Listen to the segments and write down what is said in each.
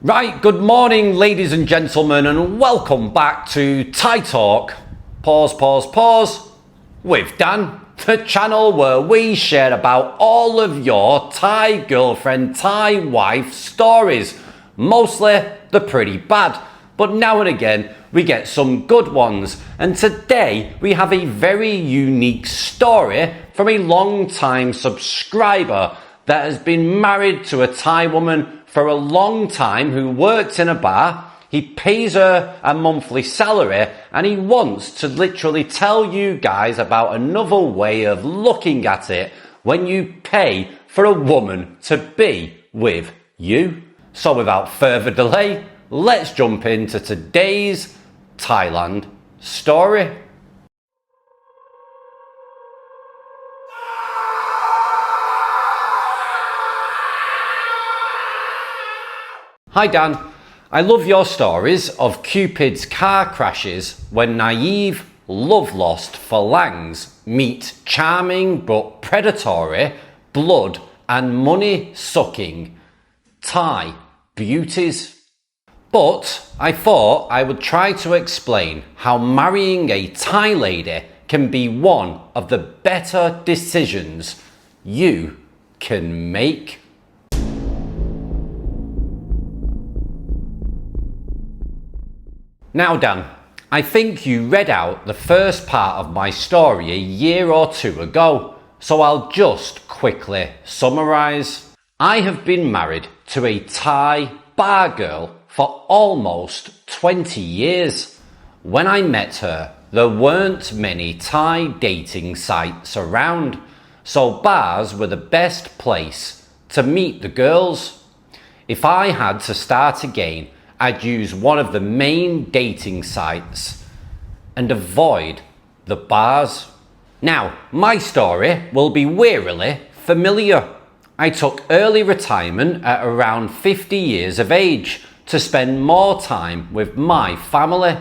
Right, good morning ladies and gentlemen, and welcome back to Thai Talk, pause, with Dan, the channel where we share about all of your Thai girlfriend, Thai wife stories. Mostly they're pretty bad, but now and again we get some good ones. And today we have a very unique story from a long-time subscriber that has been married to a Thai woman for a long time who works in a bar. He pays her a monthly salary and he wants to literally tell you guys about another way of looking at it when you pay for a woman to be with you. So without further delay, let's jump into today's Thailand story. Hi Dan, I love your stories of Cupid's car crashes when naive, love-lost phalanx meet charming but predatory, blood and money-sucking Thai beauties. But I thought I would try to explain how marrying a Thai lady can be one of the better decisions you can make. Now Dan, I think you read out the first part of my story a year or two ago, so I'll just quickly summarise. I have been married to a Thai bar girl for almost 20 years. When I met her, there weren't many Thai dating sites around, so bars were the best place to meet the girls. If I had to start again, I'd use one of the main dating sites and avoid the bars. Now, my story will be wearily familiar. I took early retirement at around 50 years of age to spend more time with my family,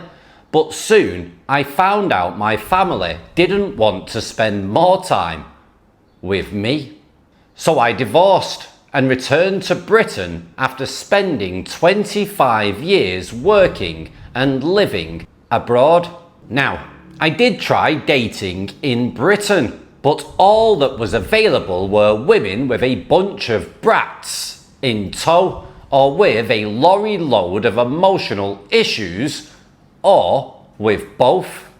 but soon I found out my family didn't want to spend more time with me. So I divorced and returned to Britain after spending 25 years working and living abroad. Now, I did try dating in Britain, but all that was available were women with a bunch of brats in tow, or with a lorry load of emotional issues, or with both.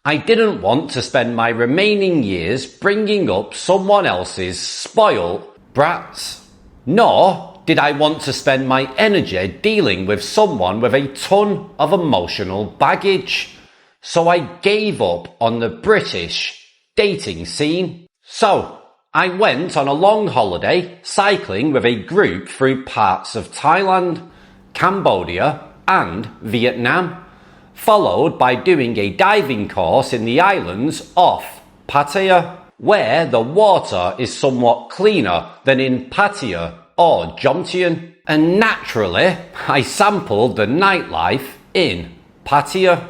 I didn't want to spend my remaining years bringing up someone else's spoiled brats. Nor did I want to spend my energy dealing with someone with a ton of emotional baggage. So I gave up on the British dating scene. So I went on a long holiday cycling with a group through parts of Thailand, Cambodia and Vietnam, followed by doing a diving course in the islands off Pattaya, where the water is somewhat cleaner than in Pattaya or Jomtien. And naturally, I sampled the nightlife in Pattaya.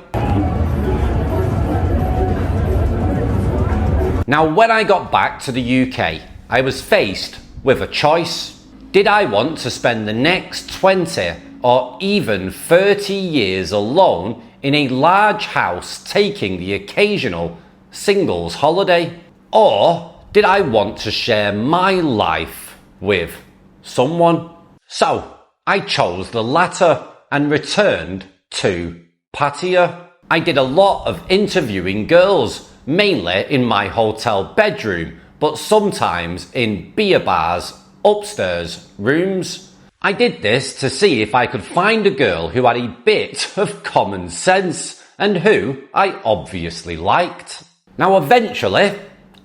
Now, when I got back to the UK, I was faced with a choice. Did I want to spend the next 20 or even 30 years alone in a large house taking the occasional singles holiday? Or did I want to share my life with someone? So I chose the latter and returned to Pattaya. I did a lot of interviewing girls, mainly in my hotel bedroom, but sometimes in beer bars, upstairs rooms. I did this to see if I could find a girl who had a bit of common sense and who I obviously liked. Now eventually,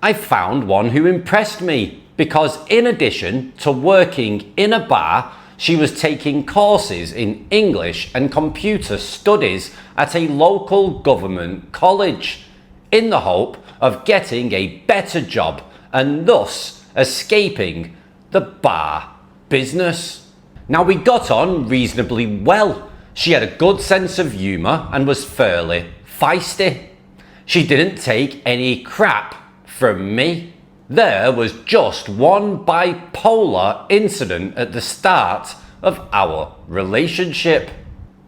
I found one who impressed me because in addition to working in a bar, she was taking courses in English and computer studies at a local government college in the hope of getting a better job and thus escaping the bar business. Now we got on reasonably well. She had a good sense of humour and was fairly feisty. She didn't take any crap from me. There was just one bipolar incident at the start of our relationship.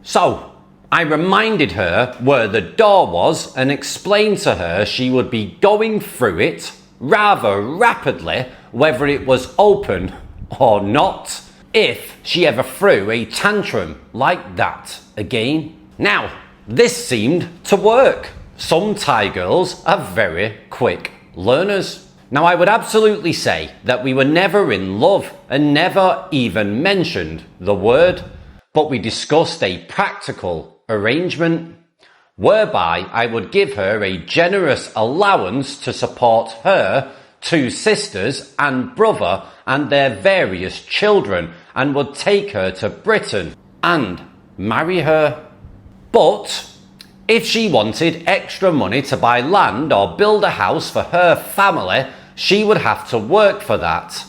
So, I reminded her where the door was and explained to her she would be going through it rather rapidly, whether it was open or not, if she ever threw a tantrum like that again. Now, this seemed to work. Some Thai girls are very quick learners. Now, I would absolutely say that we were never in love and never even mentioned the word, but we discussed a practical arrangement whereby I would give her a generous allowance to support her 2 sisters and brother and their various children, and would take her to Britain and marry her. But if she wanted extra money to buy land or build a house for her family, she would have to work for that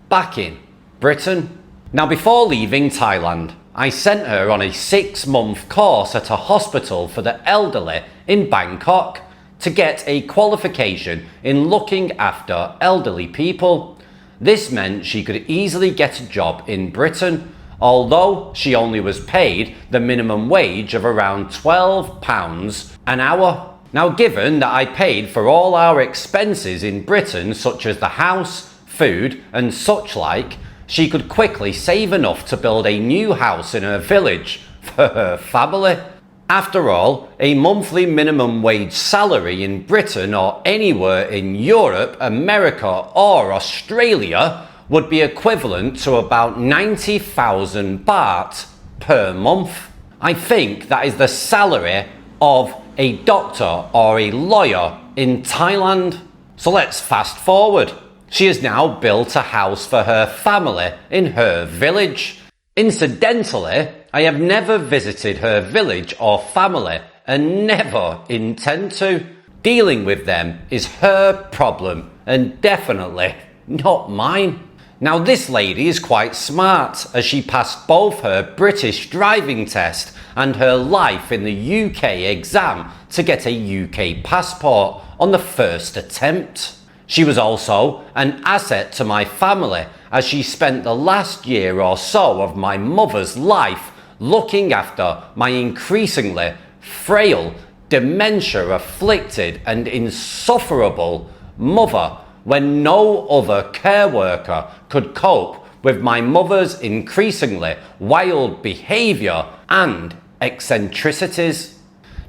back in Britain. Now, before leaving Thailand, I sent her on a 6-month course at a hospital for the elderly in Bangkok to get a qualification in looking after elderly people. This meant she could easily get a job in Britain, although she only was paid the minimum wage of around £12 an hour. Now, given that I paid for all our expenses in Britain, such as the house, food and such like, she could quickly save enough to build a new house in her village for her family. After all, a monthly minimum wage salary in Britain or anywhere in Europe, America or Australia would be equivalent to about 90,000 baht per month. I think that is the salary of a doctor or a lawyer in Thailand. So let's fast forward. She has now built a house for her family in her village. Incidentally, I have never visited her village or family and never intend to. Dealing with them is her problem and definitely not mine. Now, this lady is quite smart, as she passed both her British driving test and her life in the UK exam to get a UK passport on the first attempt. She was also an asset to my family, as she spent the last year or so of my mother's life looking after my increasingly frail, dementia-afflicted and insufferable mother, when no other care worker could cope with my mother's increasingly wild behaviour and eccentricities.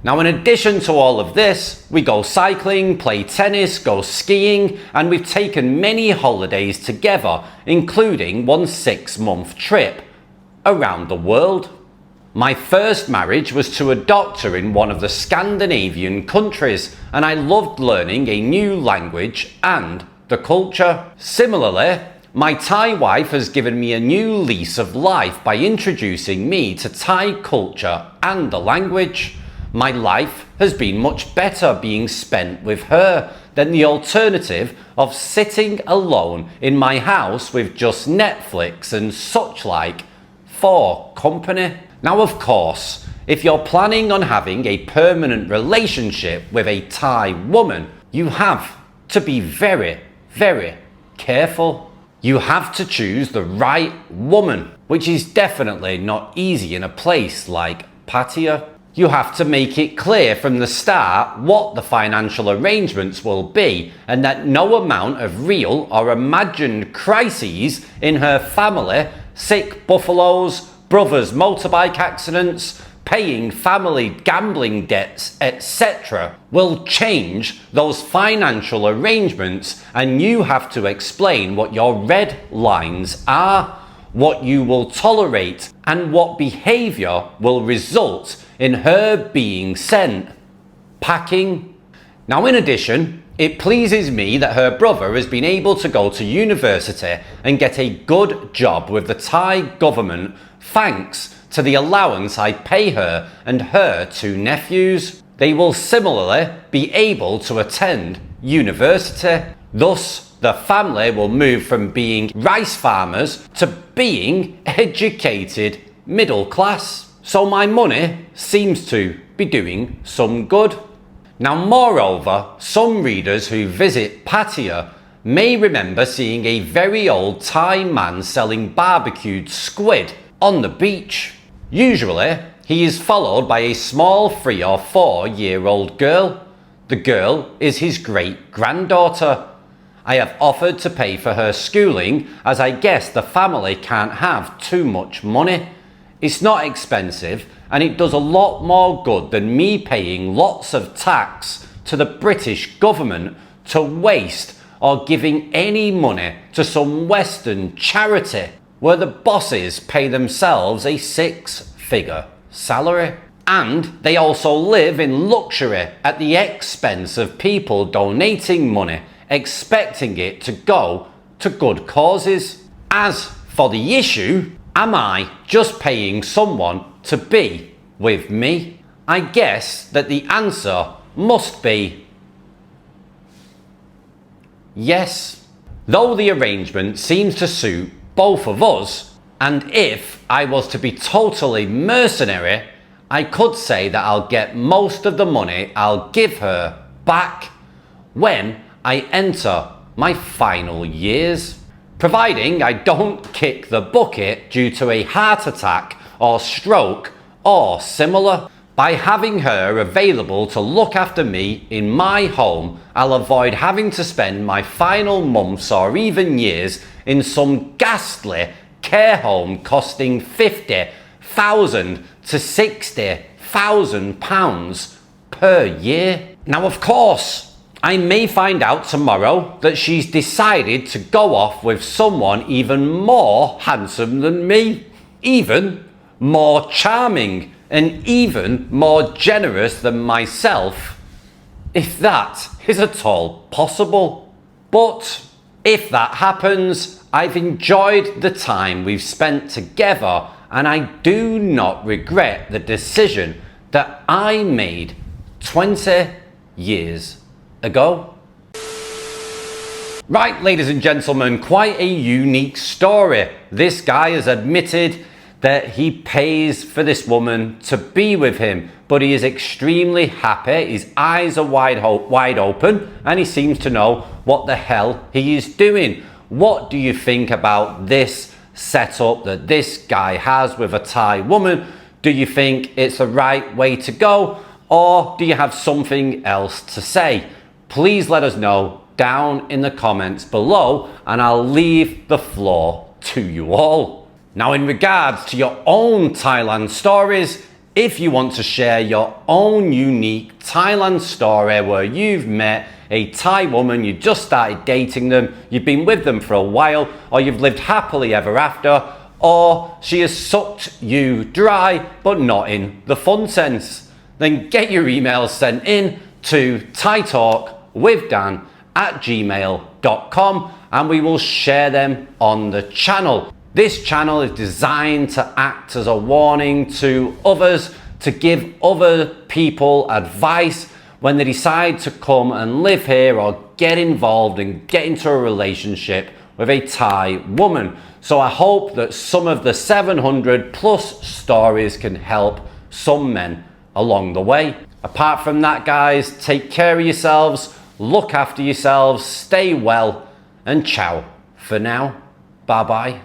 Now, in addition to all of this, we go cycling, play tennis, go skiing, and we've taken many holidays together, including one 6-month trip around the world. My first marriage was to a doctor in one of the Scandinavian countries, and I loved learning a new language and the culture. Similarly, my Thai wife has given me a new lease of life by introducing me to Thai culture and the language. My life has been much better being spent with her than the alternative of sitting alone in my house with just Netflix and such like for company. Now, of course, if you're planning on having a permanent relationship with a Thai woman, you have to be very, very careful. You have to choose the right woman, which is definitely not easy in a place like Pattaya. You have to make it clear from the start what the financial arrangements will be, and that no amount of real or imagined crises in her family, sick buffaloes, brothers' motorbike accidents, paying family gambling debts, etc., will change those financial arrangements, and you have to explain what your red lines are, what you will tolerate, and what behaviour will result in her being sent packing. Now, in addition, it pleases me that her brother has been able to go to university and get a good job with the Thai government thanks to the allowance I pay her and her 2 nephews. They will similarly be able to attend university. Thus, the family will move from being rice farmers to being educated middle class. So my money seems to be doing some good. Now, moreover, some readers who visit Pattaya may remember seeing a very old Thai man selling barbecued squid on the beach. Usually, he is followed by a small 3 or 4-year-old girl. The girl is his great-granddaughter. I have offered to pay for her schooling as I guess the family can't have too much money. It's not expensive and it does a lot more good than me paying lots of tax to the British government to waste or giving any money to some Western charity where the bosses pay themselves a 6-figure salary. And they also live in luxury at the expense of people donating money, expecting it to go to good causes. As for the issue, am I just paying someone to be with me? I guess that the answer must be yes. Though the arrangement seems to suit both of us, and if I was to be totally mercenary, I could say that I'll get most of the money I'll give her back when I enter my final years, providing I don't kick the bucket due to a heart attack or stroke or similar. By having her available to look after me in my home, I'll avoid having to spend my final months or even years in some ghastly care home costing £50,000 to £60,000 per year. Now, of course, I may find out tomorrow that she's decided to go off with someone even more handsome than me, even more charming, and even more generous than myself, if that is at all possible. But if that happens, I've enjoyed the time we've spent together and I do not regret the decision that I made 20 years ago. Right, ladies and gentlemen, quite a unique story. This guy has admitted that he pays for this woman to be with him, but he is extremely happy. His eyes are wide open and he seems to know what the hell he is doing. What do you think about this setup that this guy has with a Thai woman? Do you think it's the right way to go, or do you have something else to say? Please let us know down in the comments below and I'll leave the floor to you all. Now, in regards to your own Thailand stories, if you want to share your own unique Thailand story where you've met a Thai woman, you just started dating them, you've been with them for a while, or you've lived happily ever after, or she has sucked you dry, but not in the fun sense, then get your emails sent in to thaitalkwithdan@gmail.com and we will share them on the channel. This channel is designed to act as a warning to others, to give other people advice when they decide to come and live here or get involved and get into a relationship with a Thai woman. So I hope that some of the 700 plus stories can help some men along the way. Apart from that, guys, take care of yourselves, look after yourselves, stay well, and ciao for now. Bye bye.